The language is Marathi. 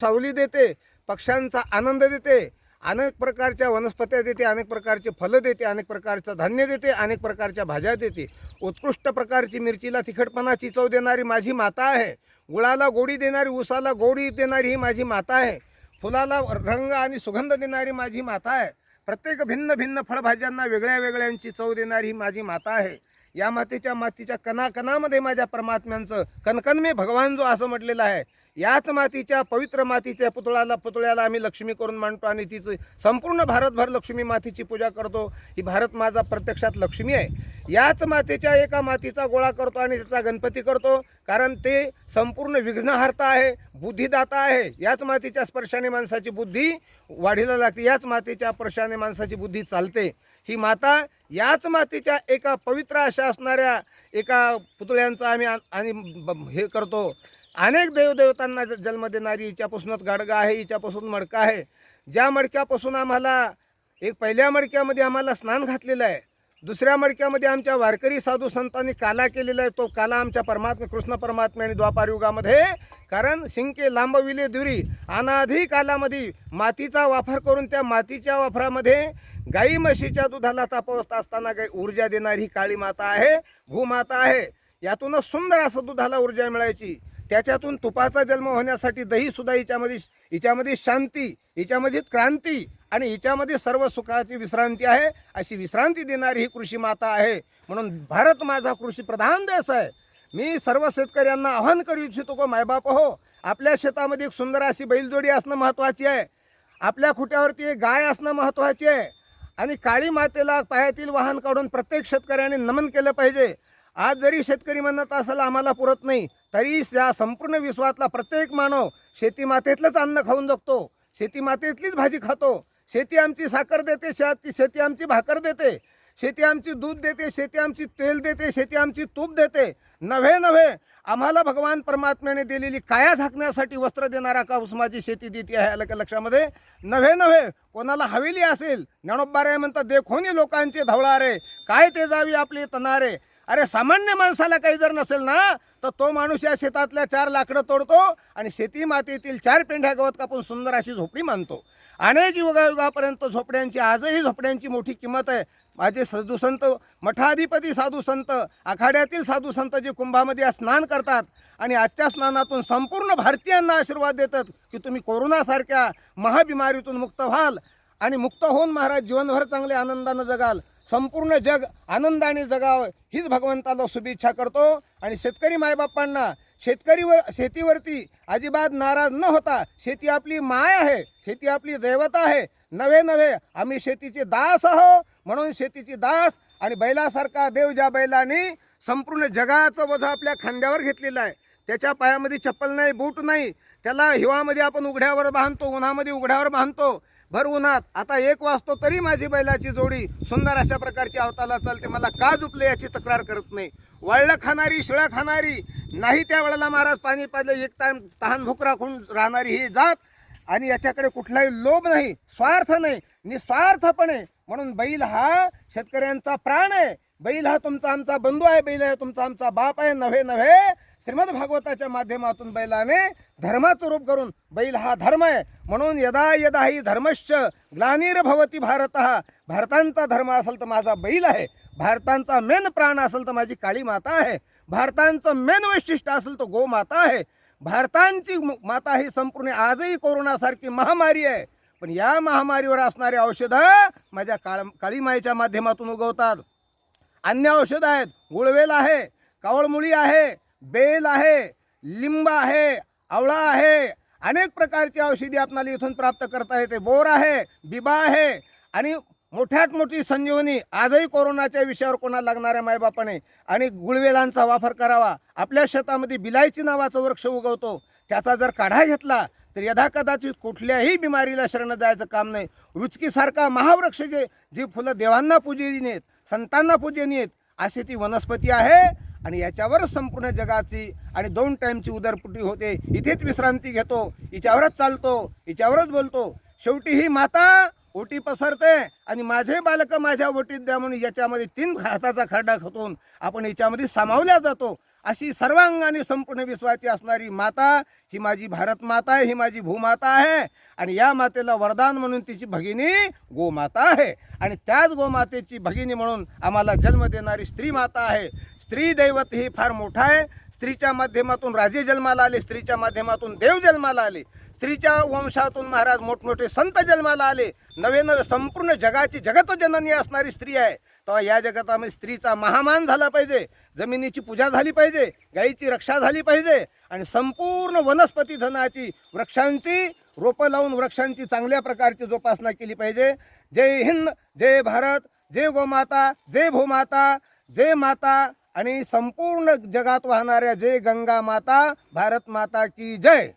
सावली देते, पक्ष्यांचा आनंद देते, अनेक प्रकारच्या वनस्पत्या देते, अनेक प्रकारचे फलं देते, अनेक प्रकारचं धान्य देते, अनेक प्रकारच्या भाज्या देते. उत्कृष्ट प्रकारची मिरचीला तिखटपणाची चव देणारी माझी माता आहे. गुळाला गोडी देणारी, ऊसाला गोडी देणारी ही माझी माता आहे. फुलाला रंग आणि सुगंध देणारी माझी माता आहे. प्रत्येक भिन्न भिन्न फळभाज्यांना वेगळ्या वेगळ्यांची चव देणारी ही माझी माता आहे. या मातीच्या कणाकणामध्ये माझ्या परमात्म्यांचं कणकण में भगवान जो असं म्हटलेलं आहे. याच मातीच्या पवित्र मातीच्या पुतळ्याला आम्ही लक्ष्मी करून मानतो आणि तिचं संपूर्ण भारतभर लक्ष्मी मातीची पूजा करतो. ही भारत माझा प्रत्यक्षात लक्ष्मी आहे. याच मातीच्या एका मातीचा गोळा करतो आणि त्याचा गणपती करतो, कारण ते संपूर्ण विघ्नहर्ता आहे, बुद्धिदाता आहे. याच मातीच्या स्पर्शाने माणसाची बुद्धी वाढीला लागते, याच मातीच्या स्पर्शाने माणसाची बुद्धी चालते. ही माता याच मातीच्या एका पवित्र अशा असणाऱ्या एका पुतळ्यांचं आम्ही आणि हे करतो. अनेक देवदेवतांना जन्म देणारी हिच्यापासूनच गाडगा आहे, हिच्यापासून मडका आहे. ज्या मडक्यापासून आम्हाला पहिल्या मडक्यामध्ये आम्हाला स्नान घातलेलं आहे, दुसऱ्या मडक्यामध्ये आमच्या वारकरी साधू संतांनी काला केलेला आहे. तो काला आमच्या कृष्ण परमात्मे आणि द्वापार युगामध्ये, कारण शिंके लांबविले दुरी अनाधी कालामध्ये मातीचा वापर करून त्या मातीच्या वापरामध्ये गाई म्हशीच्या दुधाला तापवत असताना काही ऊर्जा देणारी काळी माता आहे, भूमाता आहे. यातूनच सुंदर असं दुधाला ऊर्जा मिळायची. त्याच्यातून तुपाचा जन्म होण्यासाठी दही सुद्धा हिच्यामध्ये शांती, हिच्यामध्ये क्रांती आणि हिच्यामध्ये सर्व सुखाची विश्रांती आहे. अशी विश्रांती देणारी ही कृषी माता आहे. म्हणून भारत माझा कृषी प्रधान देश आहे. मी सर्व शेतकऱ्यांना आवाहन करू इच्छितो की मायबाप हो, आपल्या शेतामध्ये एक सुंदर अशी बैलजोडी असणं महत्त्वाची आहे. आपल्या खुट्यावरती एक गाय असणं महत्त्वाची आहे. आणि काळी मातेला पायातील वाहन काढून प्रत्येक शेतकऱ्याने नमन केलं पाहिजे. आज जरी शेतकरी म्हणत असेल आम्हाला पुरत नाही, तरी या संपूर्ण विश्वातला प्रत्येक मानव शेती मातेतलंच अन्न खाऊन जगतो, शेती मातेतलीच भाजी खातो. शेती आमची साखर देते, शेती आमची भाकर देते, शेती आमची दूध देते, शेती आमची तेल देते, शेती आमची तूप देते. नव्हे आम्हाला भगवान परमात्म्याने दिलेली काया झाकण्यासाठी वस्त्र देणारा काऊस माझी शेती देते आहे. आलं का लक्षामध्ये? नव्हे कोणाला हवेली असेल, ज्ञानोबाराय म्हणतात देखोनी लोकांचे धवळारे, काय ते जावी आपले तनारे. अरे सामान्य माणसाला काही जर नसेल ना, तर तो माणूस या शेतातल्या 4 लाकडं तोडतो आणि शेती मातीतील 4 पेंढ्या गवत कापून सुंदर अशी झोपडी मानतो. अनेक युगायुगापर्यंत झोपड्यांची, आजही झोपड्यांची मोठी किंमत आहे. माझे साधू संत, मठाधिपती साधू संत, आखाड्यातील साधू संत जे कुंभामध्ये स्नान करतात आणि आजच्या स्नानातून संपूर्ण भारतीयांना आशीर्वाद देतात की तुम्ही कोरोनासारख्या महाबिमारीतून मुक्त व्हाल आणि मुक्त होऊन महाराज जीवनभर चांगले आनंदानं जगाल, संपूर्ण जग आनंदाने जगावं हीच भगवंताला शुभेच्छा करतो. आणि शेतकरी मायबापांना शेतीवरती अजिबात नाराज न होता, शेती आपली माय आहे, शेती आपली दैवता आहे. नव्हे आम्ही शेतीचे दास आहो, म्हणून शेतीची दास. आणि बैलासारखा देव ज्या बैलाने संपूर्ण जगाचं वजन आपल्या खांद्यावर घेतलेलं आहे, त्याच्या पायामध्ये चप्पल नाही, बूट नाही, त्याला हिवामध्ये आपण उघड्यावर बांधतो, उन्हामध्ये उघड्यावर बांधतो, भर उन्हात. आता 1 वाजतो तरी माझी बैलाची जोडी सुंदर अशा प्रकारची अवताला चालते. मला का झुपले याची तक्रार करत नाही. वळलं खाणारी, शिळा खाणारी नाही, त्या वेळेला महाराज पाणी पाजलं एक तहान भूक राखून राहणारी ही जात. आणि याच्याकडे कुठलाही लोभ नाही, स्वार्थ नाही, निस्वार्थपणे. म्हणून बैल हा शेतकऱ्यांचा प्राण आहे. बैल हा तुमचा आमचा बंधू आहे, बैल हा तुमचा आमचा बाप आहे. नव्हे श्रीमद भागवताच्या माध्यमातून बैलाने धर्माचं रूप करून, बैल हा धर्म आहे. म्हणून यदा ही धर्मश्च ग्लानिर्भवती भारतः, भारतांचा धर्म असेल तर माझा बैल आहे, भारतांचा मेन प्राण असेल तर माझी काळी माता आहे, भारतांचं मेन वैशिष्ट्य असेल तर गो माता आहे. भारतांची माता ही संपूर्ण आजही कोरोनासारखी महामारी आहे, पण या महामारीवर असणारे औषधं माझ्या काळी माईच्या माध्यमातून उगवतात. अन्य औषध आहेत, गुळवेल आहे, कावळमुळी आहे, बेल आहे, लिंब आहे, आवळा आहे, अनेक प्रकारची औषधी आपल्याला इथून प्राप्त करता येते. बोर आहे, बिबा आहे आणि मोठ्यात मोठी संजीवनी. आजही कोरोनाच्या विषयावर कोणाला लागणाऱ्या मायबापाने आणि गुळवेलांचा वापर करावा. आपल्या शेतामध्ये बिलायची नावाचा वृक्ष उगवतो, त्याचा जर काढा घेतला तर यदाकदाचित कुठल्याही बिमारीला शरण जायचं काम नाही. रुचकीसारखा महावृक्ष जी फुलं देवांना पूजनीय आहेत, संतांना पूजनीय आहेत, अशी ती वनस्पती आहे. आणि याच्यावर संपूर्ण जगाची आणि 2 टाईमची उदरपुटी होते. इथेच विश्रांती घेतो, हिच्यावरच चालतो, हिच्यावरच बोलतो. शेवटी ही माता ओटी पसरते आणि माझे बालक माझ्या ओटीत द्या म्हणून याच्यामध्ये 3 हाताचा खरडा खतून आपण हिच्यामध्ये सामावल्या जातो. अशी सर्वांगाने संपूर्ण विश्वाची असणारी माता ही माझी भारत माता आहे, ही माझी भूमाता आहे. आणि या मातेला वरदान म्हणून तिची भगिनी गोमाता आहे. आणि त्याच गोमातेची भगिनी म्हणून आम्हाला जन्म देणारी स्त्री माता आहे. स्त्री दैवत ही फार मोठा आहे. स्त्रीच्या माध्यमातून राजे जन्माला आले, स्त्रीच्या माध्यमातून देव जन्माला आले, स्त्रीच्या वंशातून महाराज मोठमोठे संत जन्माला आले. नवे नवे संपूर्ण जगाची जगत जननी असणारी स्त्री आहे. तेव्हा या जगतामध्ये स्त्रीचा महामान झाला पाहिजे, जमिनीची पूजा झाली पाहिजे, गायीची रक्षा झाली पाहिजे आणि संपूर्ण वनस्पती धनाची वृक्षांची रोपं लावून वृक्षांची चांगल्या प्रकारची जोपासना केली पाहिजे. जय हिंद, जय भारत, जय गोमाता, जय भूमाता, जय माता आणि संपूर्ण जगात वाहणाऱ्या जय गंगा माता, भारत माता की जय.